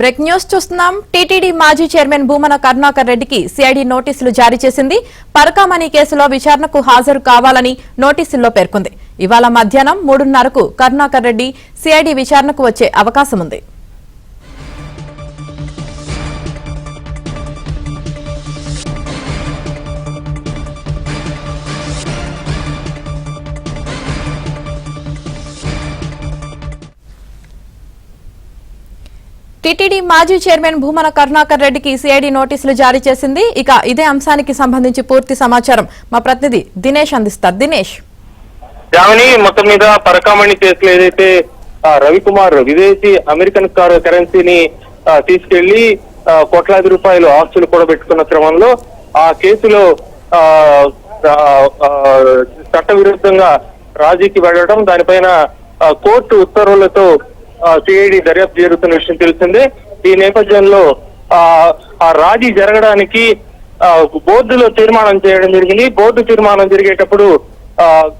Break news చూస్తున్నాం. TTD మాజీ chairman Bhumana Karunakar రెడ్డికి సిఐడి నోటీసులు జారీ చేసింది. పరకామణి కేసులో విచారణకు హాజరు కావాలని నోటీసుల్లో పేర్కొంది. ఇవాళ మధ్యాహ్నం 3:30కు కరుణాకర్ రెడ్డి సిఐడి విచారణకు వచ్చే అవకాశం ఉంది. టీటీడీ మాజీ చైర్మన్ భూమన కరుణాకర్ రెడ్డికి సిఐడి నోటీసులు జారీ చేసింది. ఇక ఇదే అంశానికి సంబంధించి పూర్తి సమాచారం మా ప్రతినిధి దినేష్ అందిస్తారు. దినేష్, మొత్తం మీద పరకామణి కేసులో ఏదైతే రవికుమార్ విదేశీ అమెరికన్ కరెన్సీని తీసుకెళ్లి కోట్లాది రూపాయలు ఆస్తులు కూడా పెట్టుకున్న క్రమంలో ఆ కేసులో చట్ట విరుద్ధంగా రాజీకి వెళ్ళడం, దానిపైన కోర్టు ఉత్తర్వులతో సిఐడి దర్యాప్తు జరుగుతున్న విషయం తెలిసిందే. ఈ నేపథ్యంలో ఆ రాజీ జరగడానికి బోర్డులో తీర్మానం చేయడం జరిగింది. బోర్డు తీర్మానం జరిగేటప్పుడు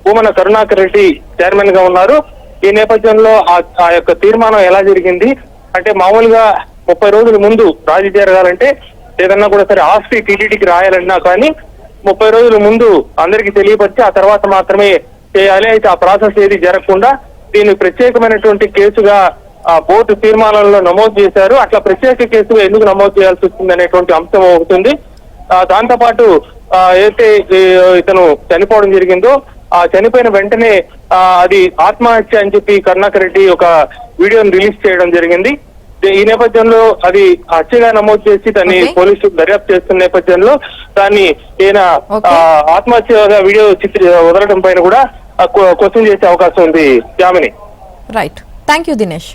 భూమన కరుణాకర్ రెడ్డి చైర్మన్ గా ఉన్నారు. ఈ నేపథ్యంలో ఆ యొక్క తీర్మానం ఎలా జరిగింది అంటే, మామూలుగా 30 రోజుల ముందు రాజీ జరగాలంటే ఏదన్నా కూడా సరే ఆస్తి టీటీడీకి రాయాలన్నా కానీ 30 రోజుల ముందు అందరికీ తెలియపరిచి ఆ తర్వాత మాత్రమే చేయాలి. అయితే ఆ ప్రాసెస్ ఏది జరగకుండా దీన్ని ప్రత్యేకమైనటువంటి కేసుగా బోర్డు తీర్మానంలో నమోదు చేశారు. అట్లా ప్రత్యేక కేసుగా ఎందుకు నమోదు చేయాల్సి వస్తుంది అనేటువంటి అంశం అవుతుంది. దాంతో పాటు అయితే ఇతను చనిపోవడం జరిగిందో ఆ చనిపోయిన వెంటనే అది ఆత్మహత్య అని చెప్పి కరుణాకర్ రెడ్డి ఒక వీడియోని రిలీజ్ చేయడం జరిగింది. ఈ నేపథ్యంలో అది హత్యగా నమోదు చేసి దాన్ని పోలీసులు దర్యాప్తు చేస్తున్న నేపథ్యంలో దాన్ని ఈయన ఆత్మహత్యగా వీడియో వదలడం పైన కూడా క్వశ్చన్ చేసే అవకాశం ఉంది. Jamini. Right, thank you Dinesh.